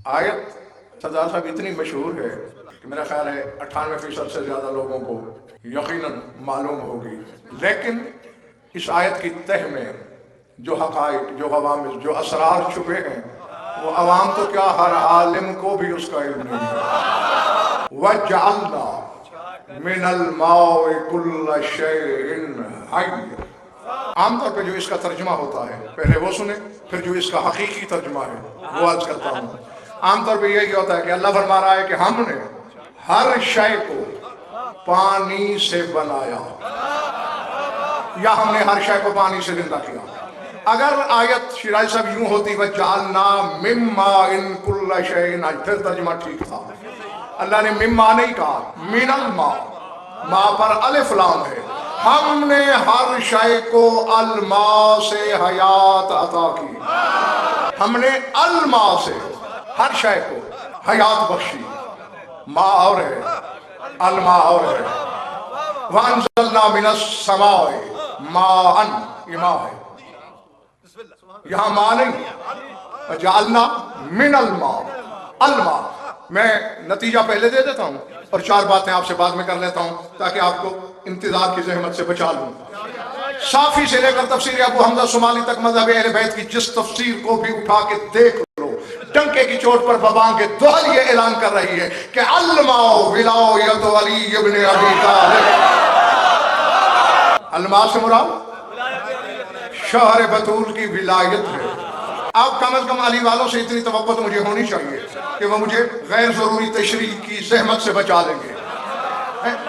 آیت سردار صاحب اتنی مشہور ہے کہ میرا خیال ہے 98% سے زیادہ لوگوں کو یقیناً معلوم ہوگی، لیکن اس آیت کی تہ میں جو حقائق، جو غوامض، جو اسرار چھپے ہیں، وہ عوام تو کیا ہر عالم کو بھی اس کا علم نہیں ہے۔ وَجَعَلْنَا مِنَ الْمَاءِ كُلَّ شَيْءٍ حَيٍّ۔ عام طور پہ جو اس کا ترجمہ ہوتا ہے پہلے وہ سنیں، پھر جو اس کا حقیقی ترجمہ ہے وہ عرض کرتا ہوں۔ عام طور پہ یہی ہوتا ہے کہ اللہ فرما رہا ہے کہ ہم نے ہر شے کو پانی سے بنایا، یا ہم نے ہر شے کو پانی سے زندہ کیا۔ اگر آیت شیراز صاحب یوں ہوتی وَجَعَلْنَا مِن مَّاءٍ كُلَّ شَيْءٍ، پھر ترجمہ ٹھیک تھا۔ اللہ نے مما نہیں کہا، من الماء، ماء پر الف لام ہے۔ ہم نے ہر شے کو الماء سے حیات عطا کی، ہم نے الماء سے ہر شے کو حیات بخشی۔ ماء اور ہے، الماء اور ہے۔ وَأَنزَلْنَا مِنَ السَّمَاءِ مَاءً، یہ ماء ہے، یہاں ماء نہیں۔ وَجَعَلْنَا مِنَ الْمَاءِ، الماء۔ میں نتیجہ پہلے دے دیتا ہوں اور 4 باتیں آپ سے بعد میں کر لیتا ہوں تاکہ آپ کو انتظار کی زحمت سے بچا لوں۔ صافی سے لے کر تفسیر ابو حمزہ صومالی تک مذہب اہل بیت کی جس تفسیر کو بھی اٹھا کے دیکھ لو، ڈنکے کی چوٹ پر ببانگ دوہل یہ اعلان کر رہی ہے کہ الماء ولایت علی ابن ابی طالب۔ الماء سے مراد شہر بطول کی ولایت ہے۔ آپ کم از کم علی والوں سے اتنی توقع تو مجھے ہونی چاہیے کہ وہ مجھے غیر ضروری تشریح کی زحمت سے بچا لیں گے۔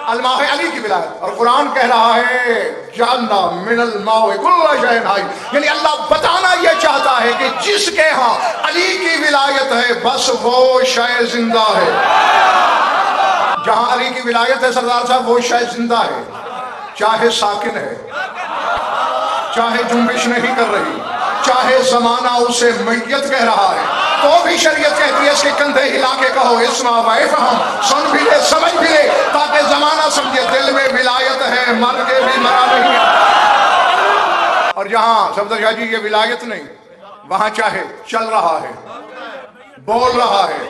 الماء ہے علی کی ولایت، اور قرآن کہہ رہا ہے جعلنا من الماء كل شيء حي، یعنی اللہ بتانا یہ چاہتا ہے کہ جس کے ہاں علی کی ولایت ہے بس وہ شے زندہ ہے۔ جہاں علی کی ولایت ہے سردار صاحب وہ شے زندہ ہے، چاہے ساکن ہے، چاہے جنبش نہیں کر رہی، چاہے زمانہ اسے میت کہہ رہا ہے، تو بھی شریعت کہتی ہے اس کے کندھے ہلا کے کہو اسمع وافہم، سن بھی لے سمجھ بھی لے، تاکہ زمانہ سمجھے دل میں ولایت ہے، مر کے بھی مرا نہیں ہے۔ اور جہاں صفدر شاہ جی یہ ولایت نہیں، وہاں چاہے چل رہا ہے، بول رہا ہے،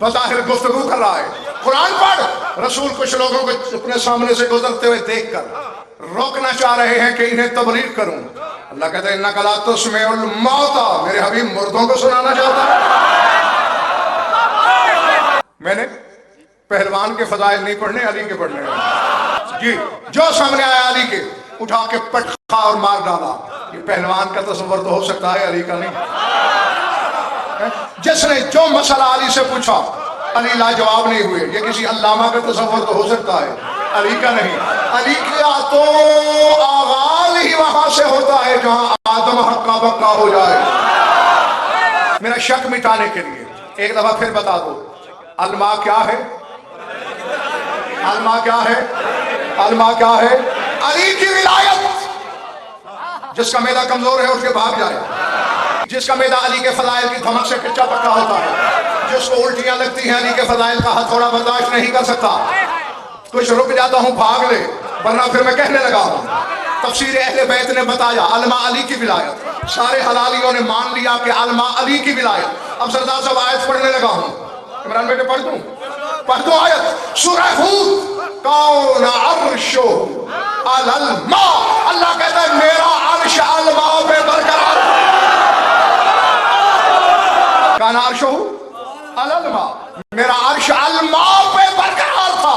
بظاہر گفتگو کر رہا ہے، قرآن پڑھ۔ رسول کچھ لوگوں کو اپنے سامنے سے گزرتے ہوئے دیکھ کر روکنا چاہ رہے ہیں کہ انہیں تبلیغ کروں۔ اللہ کہتا ہے اِنَّكَ لَا تُسْمِعُ الْمَوْتَىٰ، میرے حبیب مردوں کو سنانا چاہتا ہے۔ میں نے پہلوان کے فضائل نہیں پڑھنے، علی کے پڑھنے ہیں جی۔ جو سامنے آیا علی کے اٹھا کے پٹخا اور مار ڈالا۔ یہ پہلوان کا تصور تو ہو سکتا ہے، علی کا نہیں۔ جس نے جو مسئلہ علی سے پوچھا علی لاجواب نہیں ہوئے، یہ کسی علامہ کا تصور تو ہو سکتا ہے، علی کا نہیں۔ علی کا تو آغاز ہی وہاں سے ہوتا ہے جہاں آدم ہکا بکا ہو جائے۔ میرا شک مٹانے کے لیے ایک دفعہ پھر بتا دو، الماء کیا ہے؟ الماء کیا ہے؟ الماء کیا ہے؟ علی کی ولایت۔ جس کا معدہ کمزور ہے اس کے بھاگ جائے، جس کا معدہ علی کے فضائل کی دھمک سے کچا پکا ہوتا ہے، جس کو الٹیاں لگتی ہیں علی کے فضائل کا ہتھوڑا برداشت نہیں کر سکتا، کچھ رک جاتا ہوں بھاگ لے، ورنہ پھر میں کہنے لگا ہوں۔ تفسیر اہل بیت نے بتایا الماء علی کی ولایت، سارے حلالیوں نے مان لیا کہ الماء علی کی ولایت۔ اب سردار صاحب آیت پڑھنے لگا ہوں، عمران بیٹے پڑھ دوں آیت سورہ ہود۔ کون عرشہ علی الماء، اللہ کہتا ہے میرا عرش الماء پہ برقرار۔ کون عرشہ علی الماء، میرا عرش الماء پہ برقرار تھا۔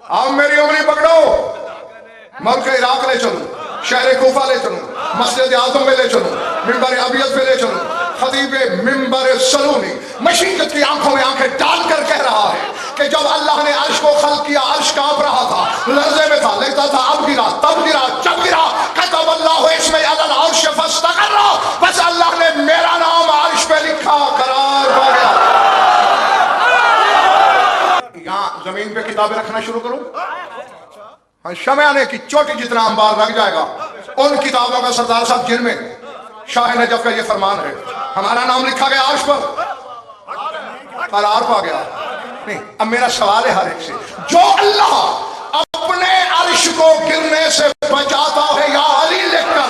اب میری انگلی پکڑو، ملک عراق لے چلوں، شہر کوفہ لے چلوں، مسجد اعظم میں لے چلوں، منبر ابیض پہ لے چلوں، خطیب منبر سلونی مشیت کی آنکھوں میں آنکھیں ڈال کر کہہ رہا ہے کہ جب اللہ نے عرش کو خلق کیا عرش کانپ رہا تھا، لرزے میں تھا، لگتا تھا اب گرا تب گرا جب گرا، کتب اللہ اسم علی العرش فاستقر، بس اللہ نے میرا نام عرش پہ لکھا، قرار پا گیا۔ یہاں زمین پہ کتابیں رکھنا شروع کروں، شمیانے کی چوٹی جتنا انبار لگ جائے گا ان کتابوں کا سردار صاحب جن میں شاہ نجف کا یہ فرمان ہے، ہمارا نام لکھا گیا عرش پر، قرار پا گیا۔ نہیں، اب میرا سوال ہے ہر ایک سے، جو اللہ اپنے عرش کو گرنے سے بچاتا ہے یا علی لکھ کر،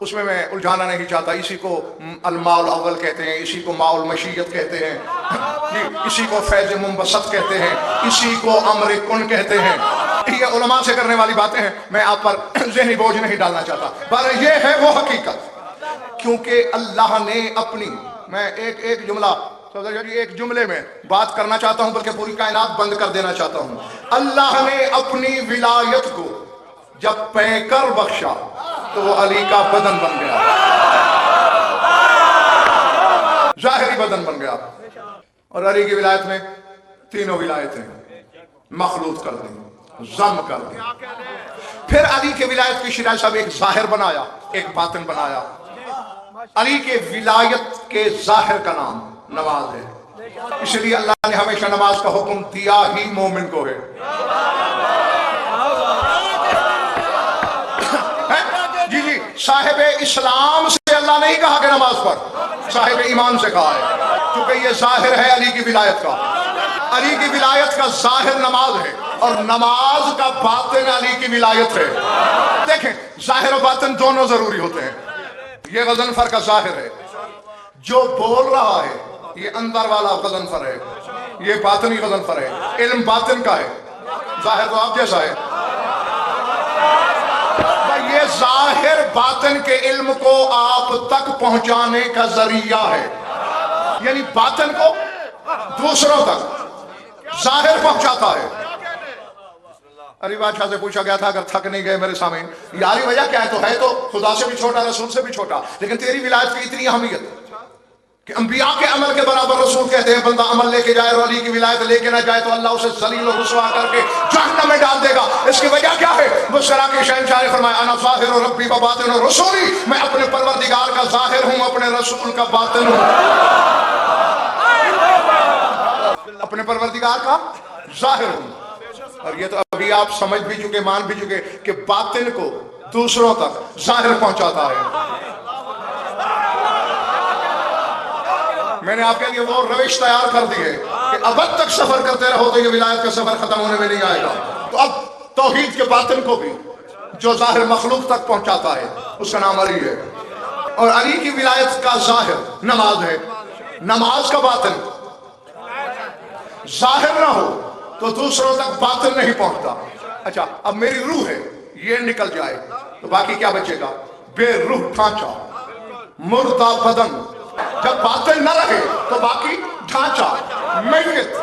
اس میں الجھانا نہیں چاہتا. اسی کو الماء الاول کہتے ہیں، اسی کو ماء المشیت کہتے ہیں، اسی کو فیض منبسط کہتے ہیں، اسی کو امر کن کہتے ہیں. یہ علماء سے کرنے والی باتیں ہیں، میں آپ پر ذہنی بوجھ نہیں ڈالنا چاہتا. پر یہ ہے وہ حقیقت، کیونکہ اللہ نے اپنی، میں ایک جملہ ایک جملے میں بات کرنا چاہتا ہوں، بلکہ پوری کائنات بند کر دینا چاہتا ہوں. اللہ نے اپنی ولایت کو جب پیکر بخشا تو وہ علی کا بدن بن گیا، ظاہری بدن بن گیا. اور علی کی ولایت میں تینوں ولایتیں مخلوط کر دیں، ضم کر دیں. پھر علی کے ولایت کی شرح صاحب ایک ظاہر بنایا، ایک باطن بنایا. علی کے ولایت کے ظاہر کا نام نماز ہے، اس لیے اللہ نے ہمیشہ نماز کا حکم دیا ہی مومن کو ہے. جی صاحب اسلام سے اللہ نہیں کہا کہ نماز پڑھ، صاحب ایمان سے کہا ہے، کیونکہ یہ ظاہر ہے علی کی ولایت کا. علی کی ولایت کا ظاہر نماز ہے، اور نماز کا باطن علی کی ولایت ہے. دیکھیں ظاہر و باطن دونوں ضروری ہوتے ہیں. یہ غضنفر کا ظاہر ہے، جو بول رہا ہے یہ اندر والا غضنفر ہے، یہ باطنی غضنفر ہے. علم باطن کا ہے، ظاہر تو آپ جیسا ہے. یہ ظاہر باطن کے علم کو آپ تک پہنچانے کا ذریعہ ہے، یعنی باطن کو دوسروں تک ظاہر پہنچاتا ہے. علی بادشاہ سے پوچھا گیا تھا اگر تھک نہیں گئے میرے سامعین، یاری وجہ کیا ہے؟ تو ہے تو خدا سے بھی چھوٹا، رسول سے بھی چھوٹا، لیکن تیری ولایت کی اتنی اہمیت کہ انبیاء کے عمل کے برابر رسول کہتے ہیں بندہ عمل لے کے جائے اور علی کی ولایت لے کے نہ جائے تو اللہ اسے ذلیل و رسوا کر کے جہنم میں ڈال دے گا. اس کی وجہ کیا ہے؟ مصطفیٰ کے شہنشاہ نے فرمایا انا ظاہر و ربی و باطن و رسولی، میں اپنے پروردگار کا ظاہر ہوں، اپنے رسول کا باطن ہوں. اپنے پروردگار کا ظاہر ہوں. اور یہ تو ابھی آپ سمجھ بھی چکے، مان بھی چکے کہ باطن کو دوسروں تک ظاہر پہنچاتا ہے. میں نے آپ کے لیے وہ روش تیار کر دی ہے کہ ابد تک سفر کرتے رہو تو یہ ولایت کا سفر ختم ہونے میں نہیں آئے گا. تو اب توحید کے باطن کو بھی جو ظاہر مخلوق تک پہنچاتا ہے اس کا نام علی ہے. اور علی کی ولایت کا ظاہر نماز ہے. نماز کا باطن ظاہر نہ ہو تو دوسروں تک باطن نہیں پہنچتا. اچھا اب میری روح ہے یہ نکل جائے تو باقی کیا بچے گا؟ بے روح ڈھانچہ، مردہ بدن. جب باطن نہ رہے تو باقی ڈھانچہ، میت.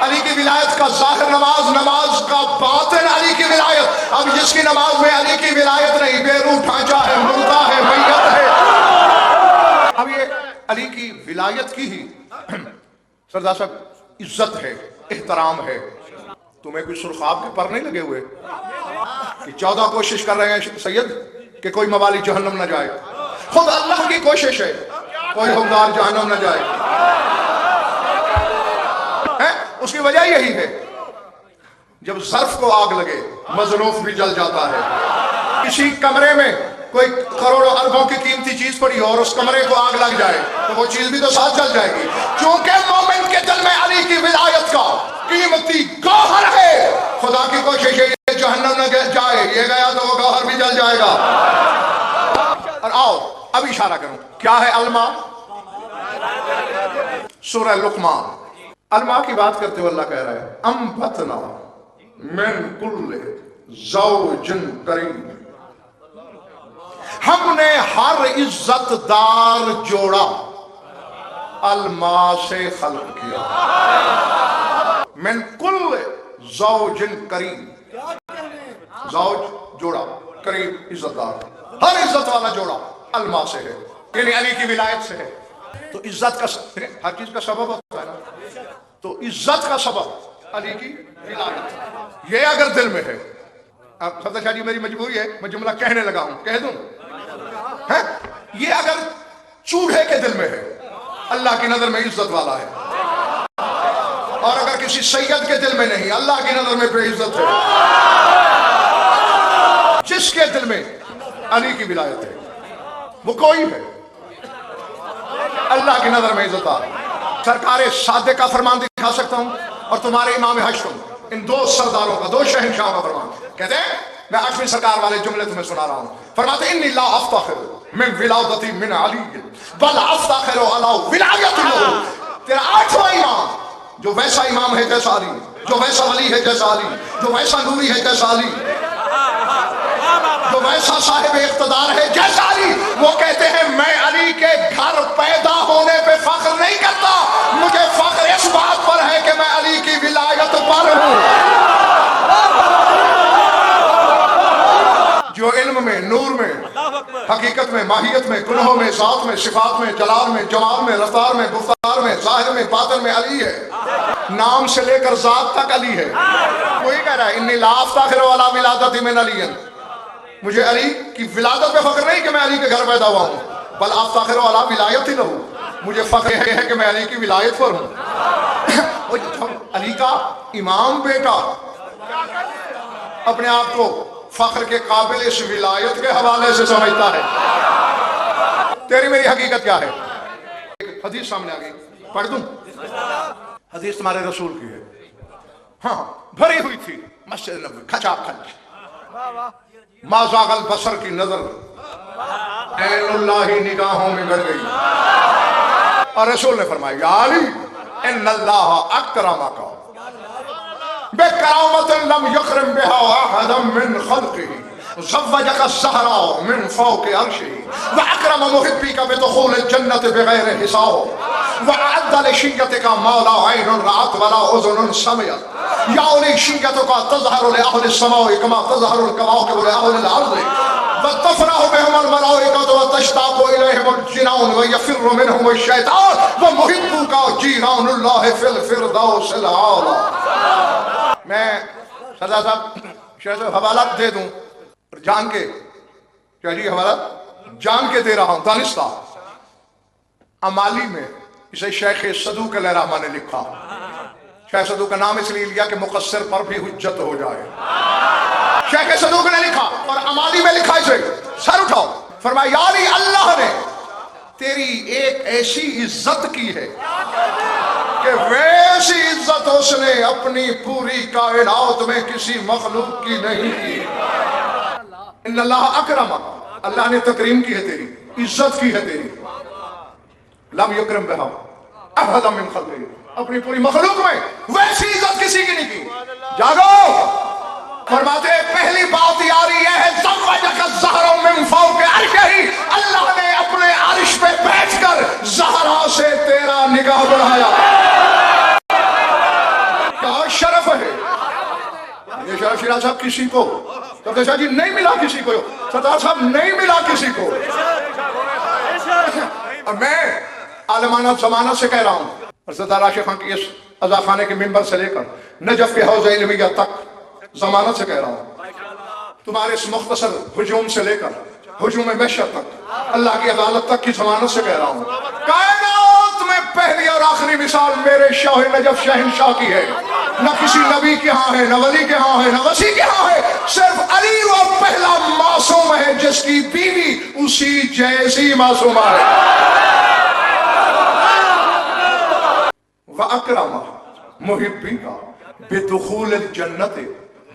علی کی ولایت کا ظاہر نماز، نماز کا باطن علی کی ولایت. اب جس کی نماز میں علی کی ولایت نہیں، بے روح ڈھانچہ ہے، مردہ ہے، میت ہے. اب یہ علی کی ولایت کی ہی سردار صاحب عزت ہے، احترام ہے. تمہیں کوئی سرخاب کے پر نہیں لگے ہوئے کہ 14 کوشش کر رہے ہیں سید کہ کوئی موالی جہنم نہ جائے؟ خود اللہ کی کوشش ہے کوئی حکمدار جہنم نہ جائے. اس کی وجہ یہی ہے جب ظرف کو آگ لگے مظروف بھی جل جاتا ہے. کسی کمرے میں کوئی کروڑوں اربوں کی قیمتی چیز پڑی ہو اور اس کمرے کو آگ لگ جائے تو وہ چیز بھی تو ساتھ جل جائے گی. چونکہ مومن کے دل میں علی کی ولایت کا قیمتی گوہر ہے. خدا کی کوشش ہے یہ جہنم نہ جائے، یہ گیا تو وہ گوہر بھی جل جائے گا. اور آؤ اب اشارہ کروں کیا ہے علماء. سورہ لقمان علماء کی بات کرتے ہوئے اللہ کہہ رہا ہے انبتنا من کل زوج کریم، ہم نے ہر عزت دار جوڑا علماء سے خلق کیا. من کل زوج کریم، زوج جوڑا، کریم عزت دار، ہر عزت والا جوڑا علماء سے ہے، یعنی علی کی ولایت سے ہے. تو عزت کا ہر چیز کا سبب ہوتا ہے نا، تو عزت کا سبب علی کی ولایت. یہ اگر دل میں ہے، اب صدر شاہ جی میری مجبوری ہے میں جملہ کہنے لگا ہوں کہہ دوں، یہ اگر چوڑے کے دل میں ہے اللہ کی نظر میں عزت والا ہے، اور اگر کسی سید کے دل میں نہیں اللہ کی نظر میں بے عزت ہے. جس کے دل میں علی کی ولایت ہے وہ کوئی ہے اللہ کی نظر میں عزت ہے. سرکار صادق کا فرمان دکھا سکتا ہوں اور تمہارے امام حشر ان دو سرداروں کا، دو شہنشاہوں کا فرمان. کہتے ہیں میں آٹھویں سرکار والے جملے تمہیں سنا رہا ہوں. فرماتے انی لا افتخر من ولادتی من علی بل افتخر علی ولایت لہ. تیرا آٹھواں امام جو ویسا امام ہے جیسا علی، جو ویسا ولی ہے جیسا علی، جو ویسا نوری ہے جیسا علی، جو ویسا صاحب اقتدار ہے جیسا علی، وہ کہتے ہیں میں علی کے گھر پیدا ہونے پہ فخر نہیں کرتا، مجھے فخر اس بات پر ہے کہ میں علی کی ولایت پر ہوں. جو علم میں، نور میں، حقیقت میں، ماہیت میں، گنہوں میں، ذات میں، صفات میں، جلال میں، جمال میں، رفتار میں، گفتار میں، ظاہر میں، باطن میں علی ہے. نام سے لے کر ذات تک علی ہے. وہی کہہ رہا ہے انی لا افتخر علی ولادتی من علی. مجھے علی کی ولادت پہ فخر نہیں کہ میں علی کے گھر پیدا ہوا ہوں، بل افتخر علی ولایت لہ. مجھے فخر ہے کہ میں علی کی ولایت پر ہوں. علی کا امام بیٹا اپنے آپ کو فخر کے قابل اس ولایت کے حوالے سے سمجھتا ہے. تیری میری حقیقت کیا ہے؟ حدیث سامنے آ گئی، پڑھ دوں؟ حدیث تمہارے رسول کی ہے. ہاں، بھری ہوئی تھی مسجد نبوی کھچا کھچ. ما زاغ البصر کی نظر عین اللہ نگاہوں میں گڑ گئی. اور رسول نے فرمایا یا علی ان اللہ اکرمک بکرامت لم یکرم بها احدا من خلقه زوجك الزهراء من فوق عرشه واکرم محبیک بدخول الجنة بغیر حساب واعد لشیتک ما لا عین رأت ولا اذن سمعت. یا علی شیتک تظہر لأہل السماء کما تظہر الکواکب لأہل الارض وتفرح بهم الملائکة وتشتاق الیہم الجنان ویفر منهم الشیطان ومحبک جیران اللہ فی الفردوس الاعلی. میں سردار صاحب شیخ صاحب حوالات دے دوں اور جان کے کیا جی حوالات جان کے دے رہا ہوں. دانستہ امالی میں اسے شیخ صدوق علیہ الرحمہ نے لکھا. شیخ صدوق کا نام اس لیے لیا کہ مقصر پر بھی حجت ہو جائے. شیخ صدوق نے لکھا اور امالی میں لکھا اسے. سر اٹھاؤ. فرمایا یا علی اللہ نے تیری ایک ایسی عزت کی ہے کہ ویسی عزت اس نے اپنی پوری کائنات میں کسی مخلوق کی نہیں کی. ان اللہ اکرم، اللہ نے تکریم کی ہے تیری، عزت کی ہے تیری. لم یکرم بہا احد من خلقہ، اپنی پوری مخلوق میں ویسی عزت کسی کی نہیں کی. جاگو. فرماتے پہلی بات یاری یہ ہے زوجک الزہرا من فوق عرشہ، اللہ نے اپنے عرش پہ بیٹھ کر زہرا سے تیرا نگاہ بڑھایا. کیا شرف ہے یہ. شرف شیراز صاحب کسی کو تو شاہ جی نہیں ملا، کسی کو سردار صاحب نہیں ملا کسی کو. اور میں عالمانہ ضمانت سے کہہ رہا ہوں اور سردار راشد خان کی اس عزا خانے کے ممبر سے لے کر نجف کے حوض علمیہ تک ضمانت سے کہہ رہا ہوں، تمہارے اس مختصر ہجوم سے لے کر ہجوم محشر تک، اللہ کی عدالت تک کی ضمانت سے کہہ رہا ہوں، کائنات میں پہلی اور آخری مثال میرے شاہ نجف شہنشاہ کی ہے. نہ کسی نبی کے ہاں ہے، نہ ولی کے ہاں ہے، نہ وسیع کے ہاں ہے. صرف علی وہ پہلا معصوم ہے جس کی بیوی اسی جیسی معصومہ ہے. وَأَكْرَمَ مُحِبِّكَ بِدُخُولِ الْجَنَّةِ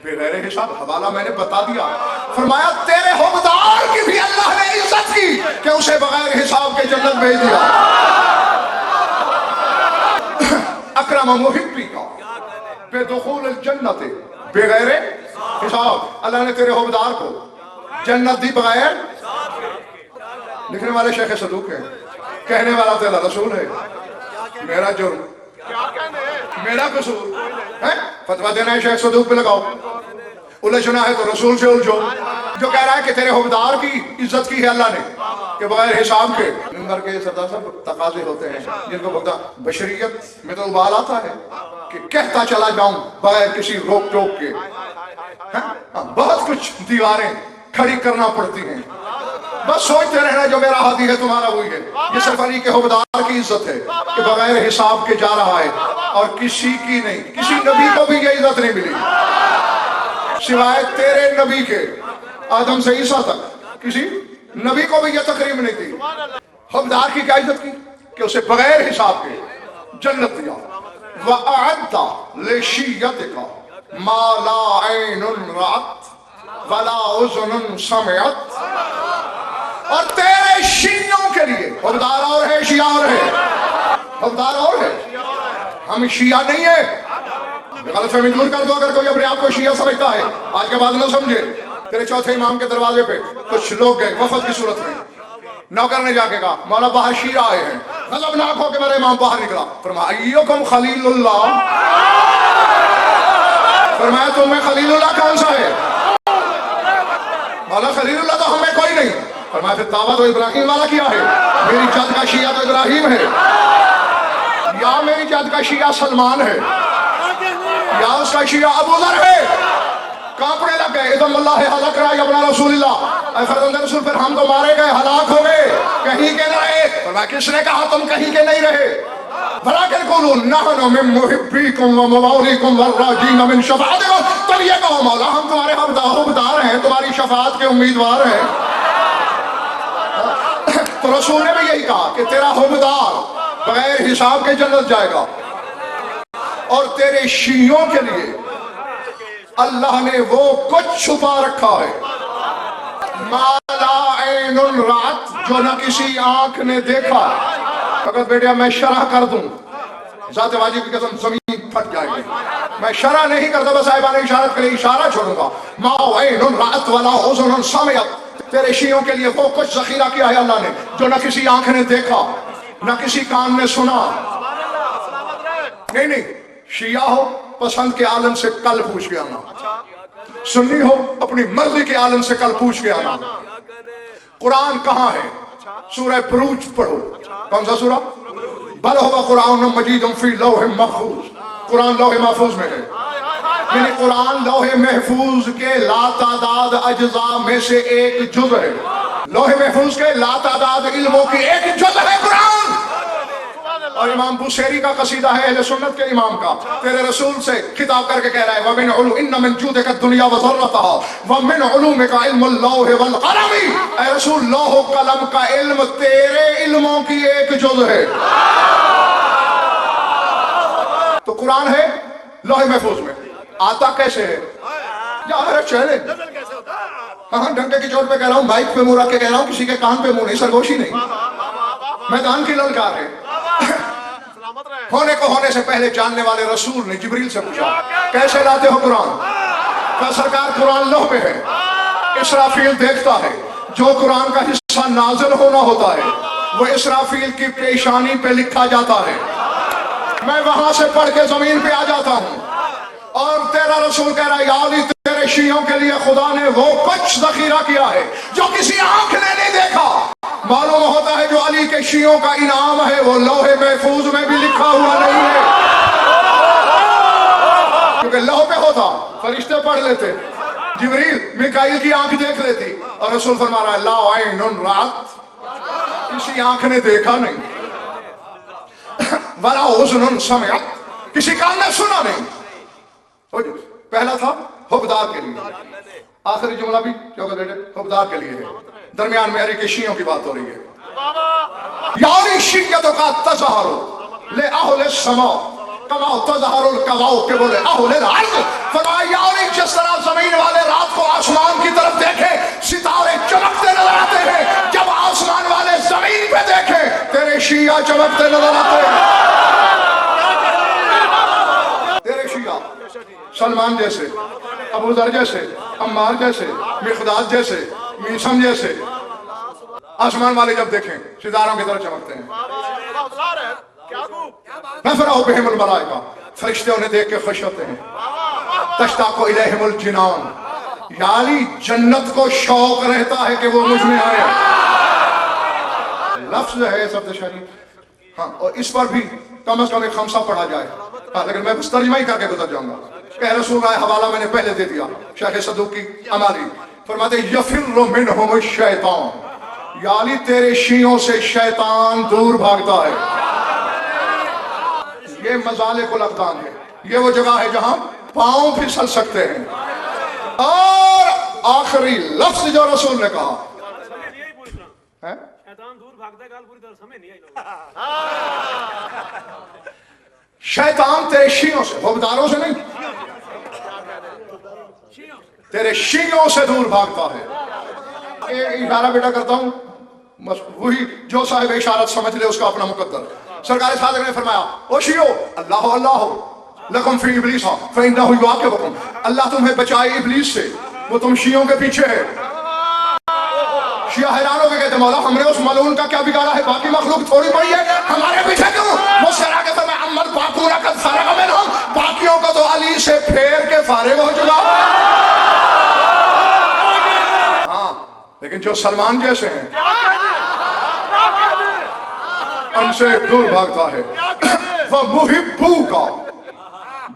بغیر حساب. حوالہ میں نے بتا دیا. فرمایا تیرے حکمدار کی بھی اللہ نے عزت کی کہ اسے بغیر حساب کے جنت بھیج دیا. اکرم محبیک بدخول الجنت بغیر حساب. اللہ نے تیرے حکمدار کو جنت دی بغیر. لکھنے والے شیخ صدوق ہیں، کہنے والا تیرا رسول ہے. میرا جرم، میرا قصور ہے. فتویٰ دینا ہے شیخ صدوق پہ لگاؤ. الجھنا ہے تو رسول سے الجھو. جو کہہ رہا ہے کہ تیرے حکمدار کی عزت کی ہے اللہ نے کہ بغیر حساب کے. ممبر کے سردار صاحب تقاضے ہوتے ہیں جن کو بغدا بشریت میں تو ابال آتا ہے کہ کہتا چلا جاؤں بغیر کسی روک ٹوک کے. بہت کچھ دیواریں کھڑی کرنا پڑتی ہیں، بس سوچتے رہنا جو میرا ہاتھی ہے تمہارا وہی ہے. یہ صرف علی کے حکمدار کی عزت ہے کہ بغیر حساب کے جا رہا ہے اور کسی کی نہیں. کسی نبی کو بھی یہ عزت نہیں ملی سوائے تیرے نبی کے. آدم سے عیسیٰ تک کسی نبی کو بھی یہ تقریب نہیں تھی. حکمدار کی کیا عزت کی کہ اسے بغیر حساب کے جنت دیا. وَأَعَدَّ لِشِيَّتِكَ مَا لَا عَيْنٌ رَأَتْ ولا اذن سمعت، اور تیرے شیعوں کے لیے حکمدار اور ہے، شیعہ اور ہے، حکمدار اور ہے، ہم شیعہ نہیں ہیں۔ غلط فہمی دور کر دو اگر کوئی اپنے آپ کو شیعہ سمجھتا ہے، آج کے بعد نہ سمجھے۔ تیرے چوتھے امام کے دروازے پہ کچھ لوگ گئے وفد کی صورت میں، نوکر نے جا کے کہا مولا باہر شیعہ آئے ہیں، غضبناک ہو کے میرا امام باہر نکلا، فرمایا ایکم خلیل اللہ، فرمایا تم میں خلیل اللہ کون سا ہے؟ مولا خلیل اللہ تو ہمیں کوئی نہیں، فرمایا پھر دعویٰ تو ابراہیم والا کیا ہے؟ میری جد کا شیعہ تو ابراہیم ہے، یا میری جد کا شیعہ سلمان ہے، یا اس کا شیعہ ابو ذر ہے۔ کانپنے لگ گئے، اذن اللہ حلق رہا یا ابن رسول اللہ، اے فرزند رسول پھر ہم تو مارے گئے، ہلاک ہو گئے، کہیں کے نہ رہے۔ فرمایا کس نے کہا تم کہیں کے نہیں رہے؟ وَلَٰكِنْ قُولُوا نَحْنُ مِن مُحِبِّكُمْ وَمَوَالِيكُمْ وَالرَّاجِينَ مِن شَفَاعَتِكُمْ، تم یہ کہو مولا ہم تمہارے حقدار ہیں، تمہاری شفاعت کے امیدوار ہیں۔ تو رسول نے بھی یہی کہا کہ تیرا حقدار بغیر حساب کے جنت جائے گا، اور تیرے شیعوں کے لیے اللہ نے وہ کچھ چھپا رکھا ہے، ما لا عین رأت، جو نہ کسی آنکھ نے دیکھا۔ اگر بیٹیا میں شرح کر دوں، ذات واجب کی قسم زمین پھٹ جائے گی، میں شرح نہیں کرتا، بس صاحبان اشارت کے لیے اشارہ چھوڑوں گا۔ ما عین رأت ولا اذن سمعت، تیرے شیعوں کے لیے وہ کچھ ذخیرہ کیا ہے اللہ نے جو نہ کسی آنکھ نے دیکھا، نہ کسی کان نے سنا۔ نہیں شیعہ ہو پسند کے عالم سے کل پوچھ کے آنا، سنی ہو اپنی مرضی کے عالم سے کل پوچھ کے آنا۔ قرآن کہاں ہے؟ سورہ بروج پڑھو۔ کون سا سورہ؟ بل ہوا قرآن مجید فی لوح محفوظ، قرآن لوح محفوظ میں ہے، یعنی قرآن لوح محفوظ کے لاتعداد اجزاء میں سے ایک جز ہے، لوح محفوظ کے لاتعداد علموں کی ایک جز ہے قرآن۔ اور امام بوسیری کا قصیدہ ہے اہل سنت کے امام کا، تیرے رسول سے خطاب کر کے کہہ رہا ہے وَمِنْ عُلُومِ إِنَّ مِنْ جُودِكَ الدُّنْيَا وَذَرَّتَهَا وَمِنْ عُلُومِكَ عِلْمُ اللَّوْحِ وَالْقَلَمِ، اے رسول لوح و قلم کا علم تیرے علموں کی ایک جز ہے۔ تو قرآن ہے لوح محفوظ میں، آتا کیسے ہے؟ یا میرا چیلنج، ہاں ڈنکے کی چوٹ پہ کہہ رہا ہوں، مائک پہ منہ رکھ کے کہہ رہا ہوں، کسی کے کان پہ منہ نہیں، سرگوشی نہیں، میدان کی للکار ہے۔ ہونے کو ہونے سے پہلے جاننے والے رسول نے جبریل سے پوچھا کیسے لاتے ہو قرآن؟ کہ سرکار قرآن لوح میں ہے، اسرافیل دیکھتا ہے، جو قرآن کا حصہ نازل ہونا ہوتا ہے وہ اسرافیل کی پیشانی پہ لکھا جاتا ہے، میں وہاں سے پڑھ کے زمین پہ آ جاتا ہوں، اور تیرا رسول کہہ رہا ہے یا علی تیرے شیعوں کے لیے خدا نے وہ کچھ ذخیرہ کیا ہے جو کسی آنکھ نے نہیں دیکھا۔ معلوم ہوتا ہے جو علی کے شیعوں کا انعام ہے وہ لوح محفوظ میں بھی لکھا ہوا نہیں ہے، کیونکہ لوح پہ ہوتا فرشتے پڑھ لیتے، جبریل میکائیل کی آنکھ دیکھ لیتی، اور رسول فرما رہا ہے لا عین رأت، کسی آنکھ نے دیکھا نہیں، ولا اذن سمعت، کسی کان نے سنا نہیں۔ پہلا تھا حکمدار کے لیے، آخری جملہ بھی جو کہ بیٹے حکمدار کے لیے ہے، درمیان میں علی کے شیعوں کی بات ہو رہی ہے۔ یعنی شیعتوں کا تظاہر لے اہل السماء کما تظاہر الکواکب لے اہل الارض، فرمایا یعنی جس طرح زمین والے رات کو آسمان کی طرف دیکھیں ستارے چمکتے نظر آتے ہیں، جب آسمان والے زمین پہ دیکھیں تیرے شیعہ چمکتے نظر آتے ہیں۔ تیرے شیعہ سلمان جیسے، ابو ذر جیسے، عمار جیسے، مقداد جیسے، میسم جیسے، آسمان والے جب دیکھیں ستاروں کی طرح چمکتے ہیں۔ نفرح بہم الملائکہ، فرشتے انہیں دیکھ کے خوش ہوتے ہیں۔ تشتاق الیہم الجنان، یعنی جنت کو شوق رہتا ہے کہ وہ مجھ میں آئے۔ لفظ ہے سبد شریف، ہاں، اور اس پر بھی کم از کم ایک خمسہ پڑھا جائے، لیکن میں بس ترجمہ ہی کر کے گزر جاؤں گا۔ کہ رسول کا حوالہ میں نے پہلے دے دیا، شیخ صدوق کی امالی فرماتے یفر منہم الشیطان، یعنی تیرے شیعوں سے شیطان دور بھاگتا ہے۔ یہ مزالق الاقدام ہے، یہ وہ جگہ ہے جہاں پاؤں پھسل سکتے ہیں۔ اور آخری لفظ جو رسول نے کہا شیطان تیرے شیعوں سے، حکمداروں سے نہیں، تیرے شیعوں سے دور بھاگتا ہے. اشارہ بیٹا کرتا ہوں، بس وہی جو صاحب اشارت سمجھ لے اس کا اپنا مقدر. سرکار صادق نے فرمایا او شیعو اللہ اللہ لکم فی ابلیس فإنہ یعاقبکم، اللہ تمہیں بچائے ابلیس سے، وہ تم شیعوں کے پیچھے ہے. شیعہ حیران ہو کے کہتے مولا ہم نے اس ملعون کا کیا بگاڑا ہے، باقی مخلوق تھوڑی بڑی ہے، ہمارے پیچھے کیوں؟ وہ سرا کے فرمایا عمل باقورا قد فرغ منہم، باقیوں کو تو علی سے پھیر کے فارغ ہو چکا. ہاں لیکن جو سلمان جیسے ہیں ان سے دور بھاگتا ہے. وَمُحِبُّوكَ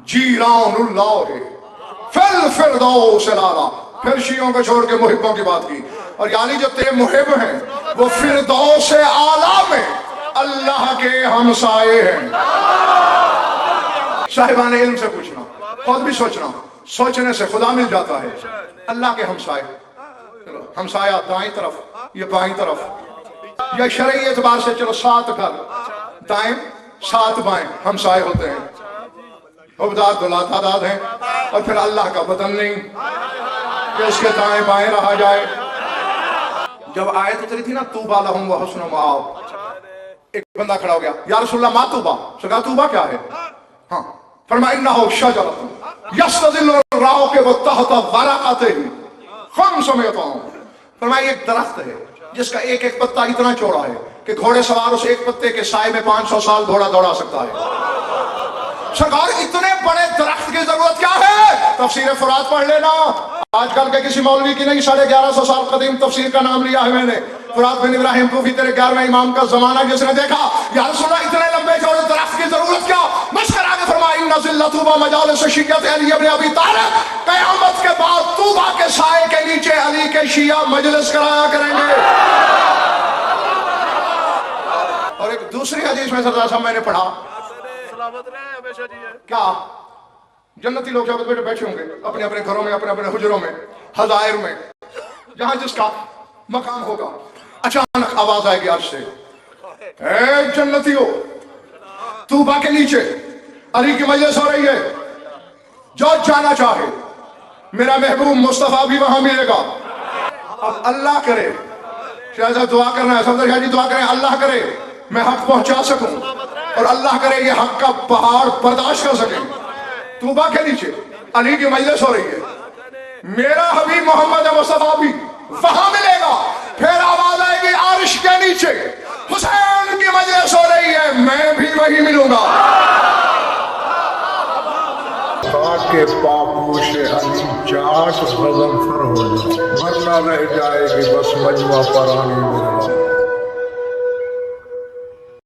جِيرَانُ اللَّهِ فِي الْفِرْدَوْسِ الْأَعْلَىٰ. پھر شیعوں کو چھوڑ کے محبوں کی بات کی، اور یعنی جو تیرے محب ہیں وہ فردوس اعلیٰ میں اللہ کے ہمسائے ہیں. صاحبان علم سے پوچھنا، خود بھی سوچنا، سوچنے سے خدا مل جاتا ہے. اللہ کے ہمسائے، ہمسایہ دائیں طرف یہ بائیں طرف، یا شرعی اعتبار سے چلو 7 گھر دائیں 7 بائیں ہمسائے ہوتے ہیں، عبدات دو تعداد ہیں. اور پھر اللہ کا بدن نہیں کہ اس کے دائیں بائیں رہا جائے. جب آیت اتری تھی نا طوبیٰ لہم وحسن مآب، ایک بندہ کھڑا ہو گیا یا رسول اللہ ما طوبیٰ، سکا طوبیٰ کیا ہے؟ ہاں فرمایا انہو شجرۃ یستظل الراکب تحت ورقتہ خمس مئۃ عام. فرمایا ایک درخت ہے جس کا ایک ایک پتا اتنا چوڑا ہے کہ گھوڑے سوار اس ایک پتے کے سائے میں 500 سال گھوڑا دوڑا سکتا ہے. سرکار اتنے بڑے درخت کی ضرورت کیا ہے؟ تفسیر فرات پڑھ لینا، آج کل کے کسی مولوی کی نہیں، 1150 سال قدیم تفسیر کا نام لیا ہے میں نے. فرات بن ابراہیم کوفی تیرے 11ویں امام کا زمانہ جس نے دیکھا یا رسول اللہ اتنے لمبے چوڑے درخت کی ضرورت کیا؟ مشکل آگے فرمایا ان ذل طوبیٰ مجالس شیعۃ علی ابن ابی طالب، قیامت کے بعد طوبیٰ کے سائے کے نیچے علی کے شیعہ مجلس کرایا کریں گے. اور ایک دوسری حدیث میں سردار صاحب میں نے پڑھا کیا جنتی لوگ جب بیٹھے ہوں گے اپنے اپنے گھروں میں، اپنے اپنے حجروں میں، حظائر میں، جہاں جس کا مقام ہوگا، اچانک آواز آئے گی عرش سے اے جنتیوں طوبیٰ کے نیچے علی کی مجلس ہو رہی ہے، جو جانا چاہے میرا محبوب مصطفیٰ بھی وہاں ملے گا. اب اللہ کرے شاید دعا کرنا ہے، صدر شاہ جی دعا کریں اللہ کرے میں حق پہنچا سکوں، اور اللہ کرے یہ حق کا پہاڑ برداشت کر سکیں. طوبیٰ کے نیچے علی کی مجلس ہو رہی ہے، میرا حبیب محمد مصطفیٰ بھی وہاں ملے گا. پھر آواز آئے گی عرش کے نیچے حسین کی مجلس ہو رہی ہے، میں بھی وہی ملوں گا. تاکہ پاپوش علی چاٹ غضنفر ہو جائے، ورنہ رہ جائے گی بس مجمع پرانی میرا.